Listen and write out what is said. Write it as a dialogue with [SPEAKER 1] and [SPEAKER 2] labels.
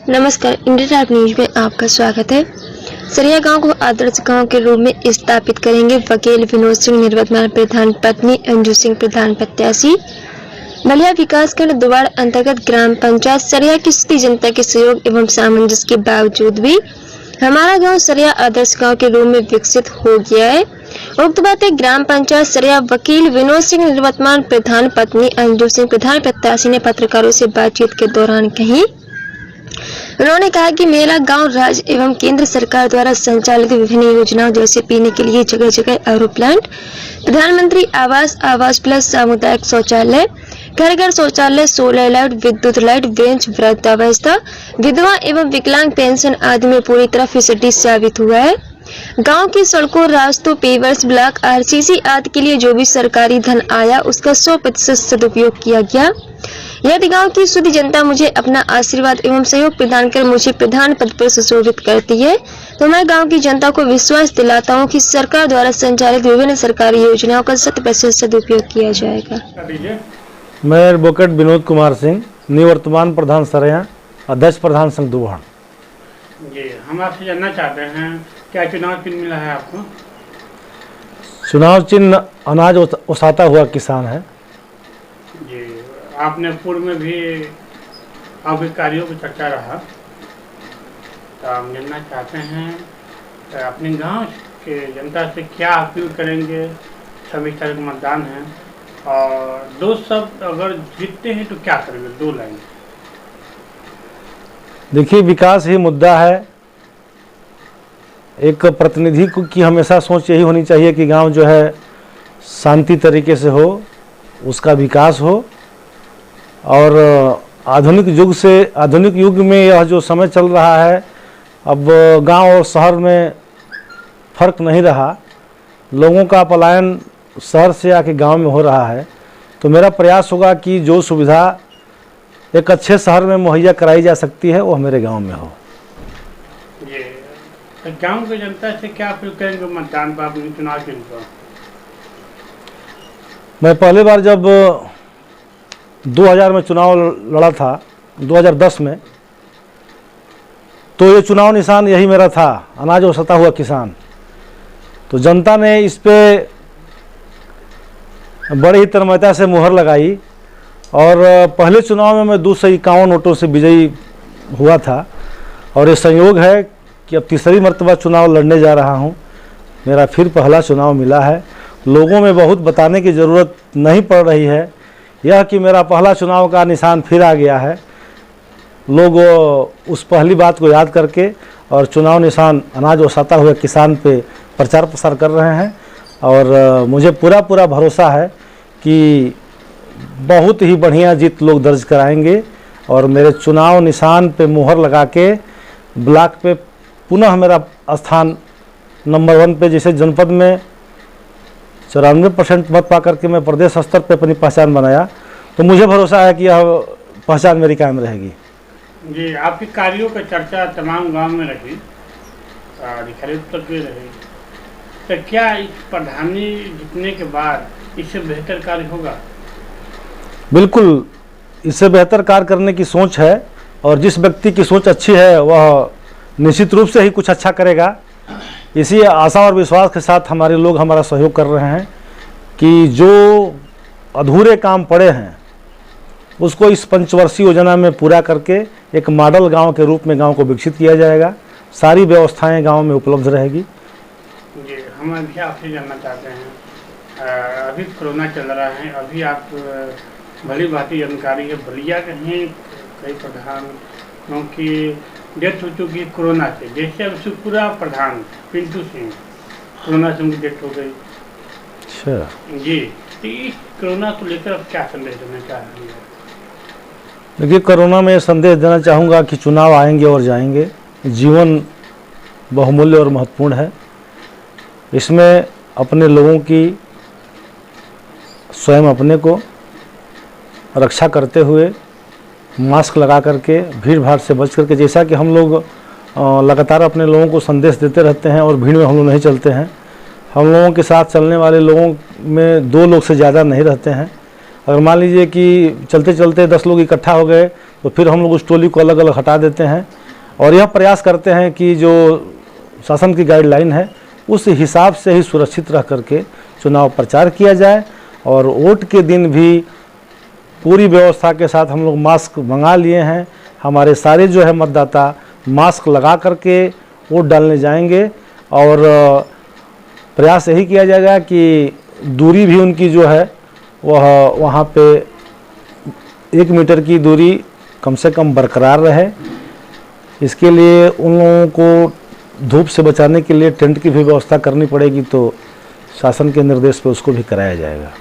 [SPEAKER 1] नमस्कार, India type news में आपका स्वागत है। सरिया गांव को आदर्श गांव के रूप में स्थापित करेंगे वकील विनोद सिंह, निवर्तमान प्रधान पत्नी अंजू सिंह प्रधान प्रत्याशी। बलिया विकासखंड द्वार अंतर्गत ग्राम पंचायत सरिया की स्थिति जनता के सहयोग एवं सामंजस्य के बावजूद भी हमारा गांव सरिया आदर्श गांव के रूप में विकसित हो गया है। उक्त बातें ग्राम पंचायत सरिया वकील विनोद सिंह, निवर्तमान प्रधान पत्नी अंजू सिंह प्रधान प्रत्याशी ने पत्रकारों से बातचीत के दौरान कही। उन्होंने कहा कि मेरा गांव राज्य एवं केंद्र सरकार द्वारा संचालित विभिन्न योजनाओं जैसे पीने के लिए जगह जगह आरओ प्लांट, प्रधानमंत्री आवास, आवास प्लस, सामुदायिक शौचालय, घर घर शौचालय, सोलर लाइट, विद्युत लाइट, बेंच, वृद्धावस्था, विधवा एवं विकलांग पेंशन आदि में पूरी तरह फीसदी साबित हुआ है। गांव की सड़कों, रास्तों, पेवर्स, ब्लॉक, आरसीसी आदि के लिए जो भी सरकारी धन आया उसका 100% सदुपयोग किया गया। यदि गांव की शुद्ध जनता मुझे अपना आशीर्वाद एवं सहयोग प्रदान कर मुझे प्रधान पद पर सुशोभित करती है तो मैं गांव की जनता को विश्वास दिलाता हूं कि सरकार द्वारा संचालित विभिन्न सरकारी योजनाओं का 100% सदुपयोग किया जाएगा।
[SPEAKER 2] मैं एडवोकेट विनोद कुमार सिंह, निवर्तमान प्रधान सरिया, अध्यक्ष प्रधान संघ दुवाड़।
[SPEAKER 3] जी, हम आपसे जानना चाहते हैं क्या चुनाव चिन्ह मिला है आपको?
[SPEAKER 2] चुनाव चिन्ह अनाज ओसाता हुआ किसान है।
[SPEAKER 3] जी, आपने पूर्व में भी आपके कार्यों की चर्चा रहा, तो हम जानना चाहते हैं अपने गांव के जनता से क्या अपील करेंगे। 26 तारीख को मतदान है और 2 शब्द अगर जीतते हैं तो क्या करेंगे? 2 लाइन।
[SPEAKER 2] देखिए, विकास ही मुद्दा है। एक प्रतिनिधि की हमेशा सोच यही होनी चाहिए कि गांव जो है शांति तरीके से हो, उसका विकास हो। और आधुनिक युग में यह जो समय चल रहा है, अब गांव और शहर में फर्क नहीं रहा। लोगों का पलायन शहर से आके गांव में हो रहा है। तो मेरा प्रयास होगा कि जो सुविधा एक अच्छे शहर में मुहैया कराई जा सकती है वो मेरे गांव में हो।
[SPEAKER 3] ये तो गांव की जनता से क्या अपील करेंगे मतदान पर, अपने चुनाव चिन्ह पर?
[SPEAKER 2] मैं पहली बार जब 2000 में चुनाव लड़ा था, 2010 में, तो ये चुनाव निशान यही मेरा था, अनाज ओसाता हुआ किसान। तो जनता ने इस पे बड़ी ही तन्मयता से मुहर लगाई और पहले चुनाव में मैं 251 वोटों से विजयी हुआ था। और ये संयोग है कि अब तीसरी मर्तबा चुनाव लड़ने जा रहा हूँ। मेरा फिर पहला चुनाव मिला है। लोगों में बहुत बताने की ज़रूरत नहीं पड़ रही है यह कि मेरा पहला चुनाव का निशान फिर आ गया है। लोग उस पहली बात को याद करके और चुनाव निशान अनाज ओसाता हुए किसान पे प्रचार प्रसार कर रहे हैं। और मुझे पूरा भरोसा है कि बहुत ही बढ़िया जीत लोग दर्ज कराएंगे और मेरे चुनाव निशान पे मुहर लगा के ब्लॉक पे पुनः मेरा स्थान नंबर 1 पे, जैसे जनपद में 94% मत पा करके मैं प्रदेश स्तर पे अपनी पहचान बनाया, तो मुझे भरोसा है कि यह पहचान मेरी कायम रहेगी।
[SPEAKER 3] जी, आपके कार्यों की चर्चा तमाम गांव में रही, अधिकारी उत्तर भी रही, तो क्या इस प्रधानी जीतने के बाद इससे बेहतर कार्य होगा?
[SPEAKER 2] बिल्कुल, इससे बेहतर कार्य करने की सोच है और जिस व्यक्ति की सोच अच्छी है वह निश्चित रूप से ही कुछ अच्छा करेगा। इसी आशा और विश्वास के साथ हमारे लोग हमारा सहयोग कर रहे हैं कि जो अधूरे काम पड़े हैं उसको इस पंचवर्षीय योजना में पूरा करके एक मॉडल गांव के रूप में गांव को विकसित किया जाएगा। सारी व्यवस्थाएं गांव में उपलब्ध रहेगी।
[SPEAKER 3] जी, हम अभी आपसे जानना चाहते हैं, अभी कोरोना चल रहा है, अभी आप भली भांति जानकारी है बलिया के हैं कई प्रधान क्योंकि डेथ हो चुकी है कोरोना से, जैसे अब शिवपुरा प्रधान पिंटू सिंह, कोरोना से उनकी डेथ हो गई।
[SPEAKER 2] अच्छा
[SPEAKER 3] जी, तो इस कोरोना को लेकर अब क्या संदेश देना चाहेंगे?
[SPEAKER 2] देखिए, कोरोना में संदेश देना चाहूँगा कि चुनाव आएंगे और जाएंगे। जीवन बहुमूल्य और महत्वपूर्ण है। इसमें अपने लोगों की स्वयं अपने को रक्षा करते हुए मास्क लगा करके, भीड़ भाड़ से बच करके, जैसा कि हम लोग लगातार अपने लोगों को संदेश देते रहते हैं और भीड़ में हम लोग नहीं चलते हैं। हम लोगों के साथ चलने वाले लोगों में 2 लोग से ज़्यादा नहीं रहते हैं अगर मान लीजिए कि चलते चलते 10 लोग इकट्ठा हो गए तो फिर हम लोग उस टोली को अलग अलग हटा देते हैं और यह प्रयास करते हैं कि जो शासन की गाइडलाइन है उस हिसाब से ही सुरक्षित रह करके चुनाव प्रचार किया जाए। और वोट के दिन भी पूरी व्यवस्था के साथ हम लोग मास्क मंगा लिए हैं। हमारे सारे जो है मतदाता मास्क लगा करके वोट डालने जाएंगे और प्रयास यही किया जाएगा कि दूरी भी उनकी जो है वह वहाँ पे 1 मीटर की दूरी कम से कम बरकरार रहे। इसके लिए उन लोगों को धूप से बचाने के लिए टेंट की भी व्यवस्था करनी पड़ेगी, तो शासन के निर्देश पर उसको भी कराया जाएगा।